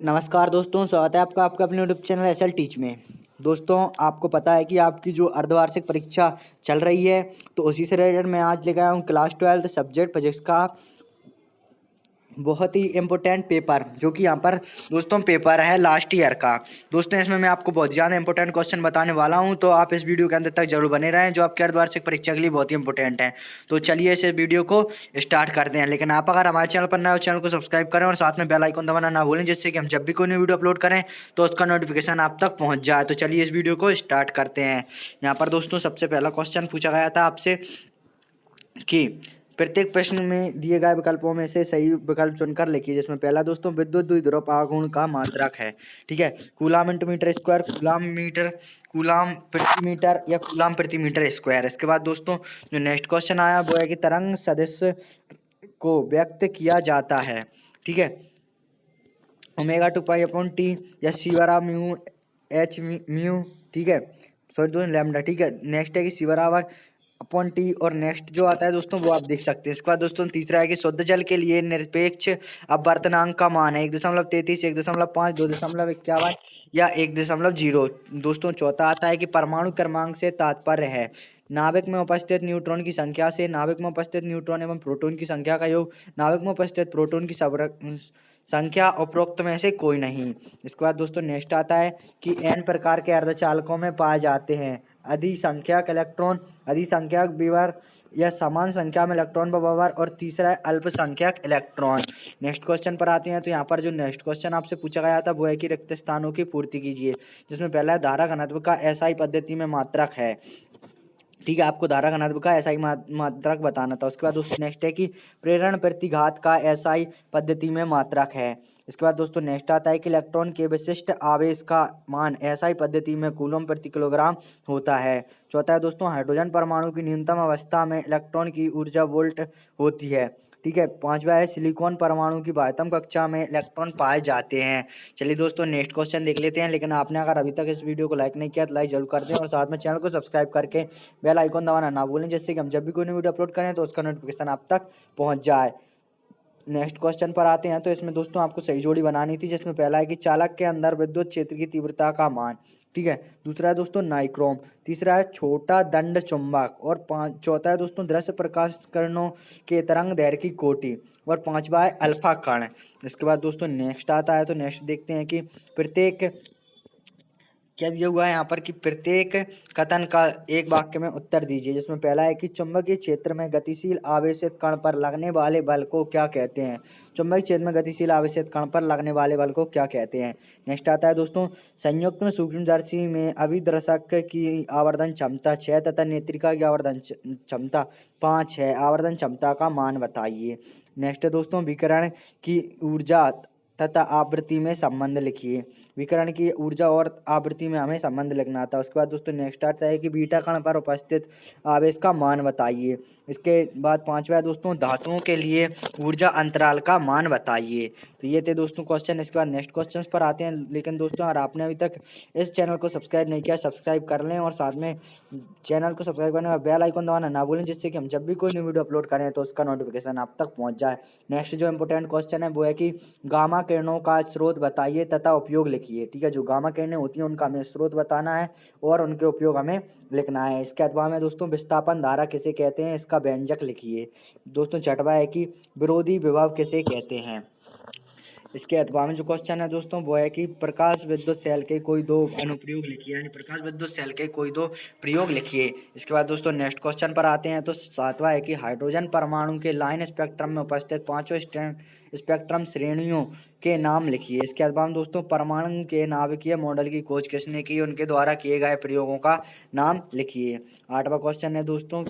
नमस्कार दोस्तों, स्वागत है आपका अपने यूट्यूब चैनल एसएल टीच में। दोस्तों, आपको पता है कि आपकी जो अर्धवार्षिक परीक्षा चल रही है, तो उसी से रिलेटेड मैं आज लेकर आया हूँ क्लास 12 सब्जेक्ट फिजिक्स का बहुत ही इम्पोर्टेंट पेपर, जो कि यहाँ पर दोस्तों पेपर है लास्ट ईयर का। दोस्तों, इसमें मैं आपको बहुत ज़्यादा इंपॉर्टेंट क्वेश्चन बताने वाला हूँ, तो आप इस वीडियो के अंदर तक जरूर बने रहें, जो आपके अर्धवार्षिक परीक्षा के लिए बहुत ही इंपॉर्टेंट है। तो चलिए इस वीडियो को स्टार्ट करते हैं। लेकिन आप अगर हमारे चैनल पर नए हो, चैनल को सब्सक्राइब करें और साथ में बेल आइकन दबाना ना भूलें, जिससे कि हम जब भी कोई न्यू वीडियो अपलोड करें तो उसका नोटिफिकेशन आप तक पहुँच जाए। तो चलिए इस वीडियो को स्टार्ट करते हैं। यहाँ पर दोस्तों सबसे पहला क्वेश्चन पूछा गया था आपसे कि प्रत्येक प्रश्न में दिए गए विकल्पों में से सही विकल्प चुनकर लिखिए। जिसमें पहला दोस्तों विद्युत द्विध्रुव आघूर्ण का मात्रक है। ठीक है, coulomb into metre square, coulomb प्रति मीटर या कूलाम प्रति मीटर स्क्वायर। इसके बाद दोस्तों जो नेक्स्ट क्वेश्चन आया वो है कि तरंग सदिश को व्यक्त किया जाता है। ठीक है, ओमेगा 2 पाई अपॉन टी या सी बराबर म्यू एच म्यू। ठीक है, सॉरी दोस्तों लैम्डा। ठीक है, नेक्स्ट है कि सी बराबर अपॉन टी, और नेक्स्ट जो आता है दोस्तों वो आप देख सकते हैं। इसके बाद दोस्तों तीसरा है कि शुद्ध जल के लिए निरपेक्ष अपवर्तनांक का मान है 1.33, 1.5, 2.51 या 1.0। दोस्तों चौथा आता है कि परमाणु क्रमांक से तात्पर्य है नाभिक में उपस्थित न्यूट्रॉन की संख्या से। नाभिक में उपस्थित न्यूट्रॉन एवं प्रोटॉन की संख्या का योग। नाभिक में उपस्थित प्रोटॉन की संख्या उपरोक्त में से कोई नहीं। इसके बाद दोस्तों नेक्स्ट आता है कि एन प्रकार के अर्धचालकों में पाए जाते हैं अधिसंख्यक इलेक्ट्रॉन, अधिसंख्यक विवर या समान संख्या में इलेक्ट्रॉन व विवर, और तीसरा है अल्पसंख्यक इलेक्ट्रॉन। नेक्स्ट क्वेश्चन पर आते हैं। तो यहाँ पर जो नेक्स्ट क्वेश्चन आपसे पूछा गया था वो है कि रिक्त स्थानों की पूर्ति कीजिए। जिसमें पहला है धारा घनत्व का एसआई पद्धति में मात्रक है। ठीक है, आपको धारा घनत्व का एसआई मात्रक बताना था। उसके बाद दोस्तों नेक्स्ट है कि प्रेरण प्रतिघात का एसआई पद्धति में मात्रक है। इसके बाद दोस्तों नेक्स्ट आता है कि इलेक्ट्रॉन के विशिष्ट आवेश का मान एसआई पद्धति में कूलम प्रति किलोग्राम होता है। चौथा है दोस्तों हाइड्रोजन परमाणु की न्यूनतम अवस्था में इलेक्ट्रॉन की ऊर्जा वोल्ट होती है। ठीक है, पांचवा है सिलिकॉन परमाणु की बाह्यतम कक्षा में इलेक्ट्रॉन पाए जाते हैं। चलिए दोस्तों नेक्स्ट क्वेश्चन देख लेते हैं। लेकिन आपने अगर अभी तक इस वीडियो को लाइक नहीं किया तो लाइक जरूर कर दें, और साथ में चैनल को सब्सक्राइब करके बेल आइकन दबाना ना भूलें, जिससे कि हम जब भी कोई वीडियो अपलोड करें तो उसका नोटिफिकेशन आप तक पहुंच जाए। नेक्स्ट क्वेश्चन पर आते हैं। तो इसमें दोस्तों आपको सही जोड़ी बनानी थी। जिसमें पहला है कि चालक के अंदर विद्युत क्षेत्र की तीव्रता का मान। ठीक है, दूसरा है दोस्तों नाइक्रोम, तीसरा है छोटा दंड चुंबक, और चौथा है दोस्तों दृश्य प्रकाश किरणों के तरंग दैर्घ्य की कोटि, और पांचवा है अल्फा कण। इसके बाद दोस्तों नेक्स्ट आता है। तो नेक्स्ट देखते हैं कि प्रत्येक क्या दिया हुआ है यहाँ पर कि प्रत्येक कथन का एक वाक्य में उत्तर दीजिए। जिसमें पहला है कि चुंबकीय क्षेत्र में गतिशील आवेशित कण पर लगने वाले बल को क्या कहते हैं। चुंबकीय क्षेत्र में गतिशील आवेशित कण पर लगने वाले बल को क्या कहते हैं। नेक्स्ट आता है दोस्तों संयुक्त में सूक्ष्मदर्शी में अभिदर्शक की आवर्धन क्षमता 6 तथा नेत्रिका की आवर्धन क्षमता 5 है। आवर्धन क्षमता का मान बताइए। नेक्स्ट है दोस्तों विकिरण की ऊर्जा तथा आवृत्ति में संबंध लिखिए। विकिरण की ऊर्जा और आवृत्ति में हमें संबंध लिखना था। उसके बाद दोस्तों नेक्स्ट आता है कि बीटा कण पर उपस्थित आवेश का मान बताइए। इसके बाद पांचवा है दोस्तों धातुओं के लिए ऊर्जा अंतराल का मान बताइए। तो ये थे दोस्तों क्वेश्चन। इसके बाद नेक्स्ट क्वेश्चन पर आते हैं। लेकिन दोस्तों अगर आपने अभी तक इस चैनल को सब्सक्राइब नहीं किया, सब्सक्राइब कर लें, और साथ में चैनल को सब्सक्राइब करने और बेल आइकन दबाना ना भूलें, जिससे कि हम जब भी कोई न्यू वीडियो अपलोड करें तो उसका नोटिफिकेशन आप तक पहुंच जाए। नेक्स्ट जो इंपॉर्टेंट क्वेश्चन है वो है कि गामा किरणों का स्रोत बताइए तथा उपयोग लिखिए। ठीक है, जो गामा किरणें होती हैं उनका हमें स्रोत बताना है और उनके उपयोग हमें लिखना है। इसके अथवा में दोस्तों विस्थापन धारा किसे कहते हैं, इसका व्यंजक लिखिए। दोस्तों छठवा है कि विरोधी विभव किसे कहते हैं। इसके अथवा में जो क्वेश्चन है दोस्तों वो है कि प्रकाश विद्युत सेल के कोई दो अनुप्रयोग लिखिए, यानी प्रकाश विद्युत सेल के कोई दो प्रयोग लिखिए। इसके बाद दोस्तों नेक्स्ट क्वेश्चन पर आते हैं। तो सातवां है कि हाइड्रोजन परमाणु के लाइन स्पेक्ट्रम में उपस्थित पांचों स्पेक्ट्रम श्रेणियों के नाम लिखिए। इसके अथवा में दोस्तों परमाणु के नाभिकीय मॉडल की खोज किसने की, उनके द्वारा किए गए प्रयोगों का नाम लिखिए। आठवां क्वेश्चन है दोस्तों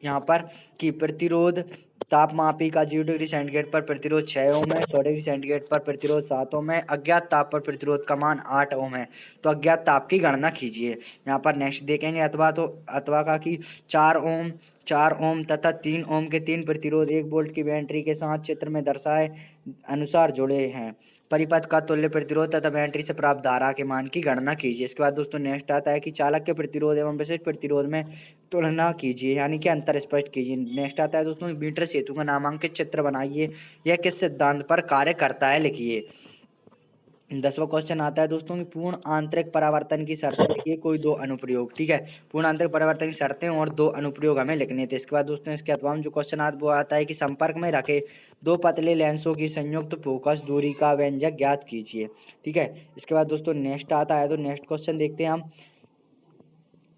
यहाँ पर कि प्रतिरोध तापमापी का 0 डिग्री सेंटीग्रेड पर प्रतिरोध 6 ओम है, 100 डिग्री सेंटीग्रेड पर प्रतिरोध 7 ओम है, अज्ञात ताप पर प्रतिरोध का मान 8 ओम है। तो अज्ञात ताप की गणना कीजिए। यहाँ पर नेक्स्ट देखेंगे अथवा तो अथवा का कि 4 ओम तथा 3 ओम के 3 प्रतिरोध 1 वोल्ट की बैटरी के साथ चित्र में दर्शाए अनुसार जुड़े हैं। परिपथ का तुल्य प्रतिरोध तथा बैटरी से प्राप्त धारा के मान की गणना कीजिए। इसके बाद दोस्तों नेक्स्ट आता है कि चालक के प्रतिरोध एवं विशिष्ट प्रतिरोध में तुलना कीजिए, यानी कि अंतर स्पष्ट कीजिए। नेक्स्ट आता है दोस्तों मीटर सेतु का नामांकित चित्र बनाइए, यह किस सिद्धांत पर कार्य करता है लिखिए। 10वां क्वेश्चन आता है दोस्तों कि पूर्ण आंतरिक परावर्तन की शर्तें लिखिए, कोई दो अनुप्रयोग। ठीक है, पूर्ण आंतरिक परावर्तन की शर्तें और दो अनुप्रयोग हमें लिखने थे। इसके बाद दोस्तों इसके अथवा जो क्वेश्चन आता वो आता है कि संपर्क में रखे दो पतले लेंसों की संयुक्त फोकस दूरी का व्यंजक ज्ञात कीजिए। ठीक है, इसके बाद दोस्तों नेक्स्ट आता है, तो नेक्स्ट क्वेश्चन देखते हैं हम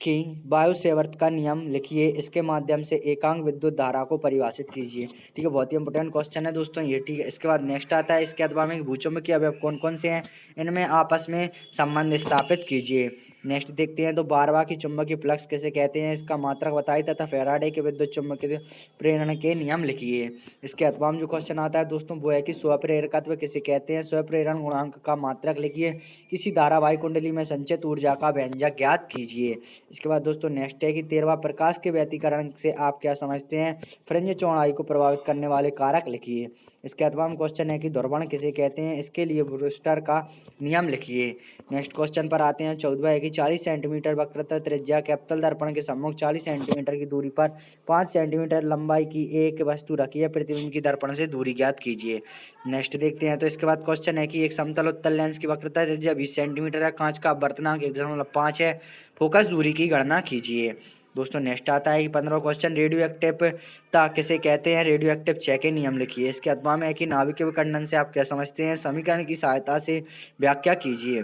कि वायु सेवर्त का नियम लिखिए, इसके माध्यम से एकांक विद्युत धारा को परिभाषित कीजिए। ठीक है, बहुत ही इंपॉर्टेंट क्वेश्चन है दोस्तों ये। ठीक है, इसके बाद नेक्स्ट आता है, इसके अथवा में भूचुंबकीय अवयव कौन कौन से हैं, इनमें आपस में संबंध स्थापित कीजिए। नेक्स्ट देखते हैं, तो बारवा की चुंबकीय फ्लक्स किसे कहते हैं, इसका मात्रक बताइए तथा फैराडे के विद्युत चुंबकीय प्रेरण के नियम लिखिए। इसके अथवा में जो क्वेश्चन आता है दोस्तों वो है कि स्वप्रेरकत्व किसे कहते हैं, स्वप्रेरण गुणांक का मात्रक लिखिए। किसी धारावाही कुंडली में संचित ऊर्जा का व्यंजक ज्ञात कीजिए। इसके बाद दोस्तों नेक्स्ट है कि 13वां प्रकाश के व्यतिकरण से आप क्या समझते हैं, फ्रिंज चौड़ाई को प्रभावित करने वाले कारक लिखिए। इसके अथवा में क्वेश्चन है कि ध्रुवण किसे कहते हैं, इसके लिए ब्रूस्टर का नियम लिखिए। नेक्स्ट क्वेश्चन पर आते हैं, 14वां है कि 40 सेंटीमीटर वक्रता त्रिज्या कैपिटल दर्पण के सम्मुख 40 सेंटीमीटर की दूरी पर 5 सेंटीमीटर लंबाई की एक वस्तु रखिए, प्रतिबिंब की दर्पण से दूरी ज्ञात कीजिए। नेक्स्ट देखते हैं, तो इसके बाद क्वेश्चन है कि एक समतल उत्तल लेंस की वक्रता त्रिज्या 20 सेंटीमीटर है, कांच का अपवर्तनांक 1.5 है, फोकस दूरी की गणना कीजिए। दोस्तों नेक्स्ट आता है कि 15वां क्वेश्चन, रेडियो एक्टिवता किसे कहते हैं, रेडियो एक्टिव क्षय के नियम लिखिए। इसके अथवा में है कि नाभिकीय विखंडन से आप क्या समझते हैं, समीकरण की सहायता से व्याख्या कीजिए।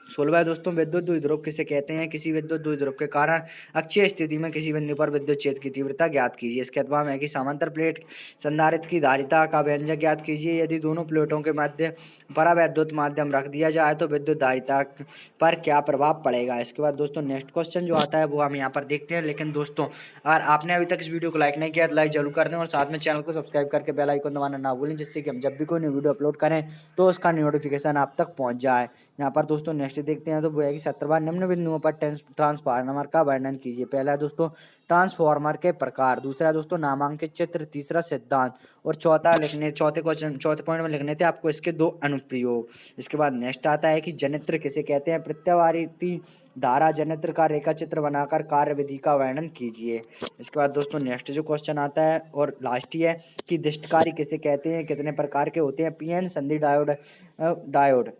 16वां है दोस्तों, विद्युत द्विध्रुव किसे कहते हैं, किसी विद्युत द्विध्रुव के कारण अक्षीय स्थिति में किसी बिंदु पर विद्युत क्षेत्र की तीव्रता ज्ञात कीजिए। इसके अथवा में है कि समांतर प्लेट संधारित्र की धारिता का व्यंजक ज्ञात कीजिए। यदि दोनों प्लेटों के मध्य परावैद्युत माध्यम रख दिया जाए तो विद्युत धारिता पर क्या प्रभाव पड़ेगा। इसके बाद दोस्तों नेक्स्ट क्वेश्चन जो आता है वो हम यहाँ पर देखते हैं। लेकिन दोस्तों अगर आपने अभी तक इस वीडियो को लाइक नहीं किया तो लाइक जरूर कर दें और साथ में चैनल को सब्सक्राइब करके बेल आइकन दबाना ना भूलें, जिससे कि हम जब भी कोई न्यू वीडियो अपलोड करें तो उसका नोटिफिकेशन आप तक पहुँच जाए। यहाँ पर दोस्तों नेक्स्ट देखते हैं, तो वो है कि 17वां, निम्न बिंदुओं पर ट्रांसफार्मर का वर्णन कीजिए। पहला है दोस्तों ट्रांसफार्मर के प्रकार, दूसरा है दोस्तों नामांकित चित्र, तीसरा सिद्धांत और चौथे पॉइंट में लिखने थे आपको इसके दो अनुप्रयोग। इसके बाद नेक्स्ट आता है कि जनित्र किसे कहते हैं, प्रत्यावर्ती धारा जनित्र का रेखा चित्र बनाकर कार्यविधि का वर्णन कीजिए। इसके बाद दोस्तों नेक्स्ट जो क्वेश्चन आता है और लास्ट ही है कि दिष्टकारी किसे कहते हैं, कितने प्रकार के होते हैं, पीएन संधि डायोड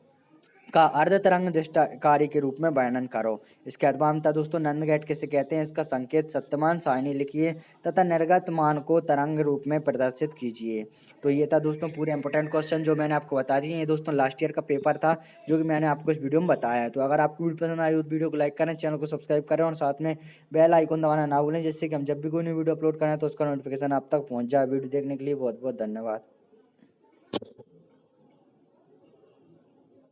का अर्ध तरंग दिष्टकारी के रूप में वर्णन करो। इसके अध्वामता दोस्तों नंद गेट किसे कहते हैं, इसका संकेत सत्यमान सारणी लिखिए तथा निर्गत मान को तरंग रूप में प्रदर्शित कीजिए। तो ये था दोस्तों पूरे इंपॉर्टेंट क्वेश्चन जो मैंने आपको बता दिए। ये दोस्तों लास्ट ईयर का पेपर था जो कि मैंने आपको इस वीडियो में बताया है। तो अगर आपको वीडियो पसंद आई तो वीडियो को लाइक करें, चैनल को सब्सक्राइब करें और साथ में बेल आइकन दबाना ना भूलें, जिससे कि हम जब भी कोई न्यू वीडियो अपलोड करें तो उसका नोटिफिकेशन आप तक पहुंच जाए। वीडियो देखने के लिए बहुत बहुत धन्यवाद।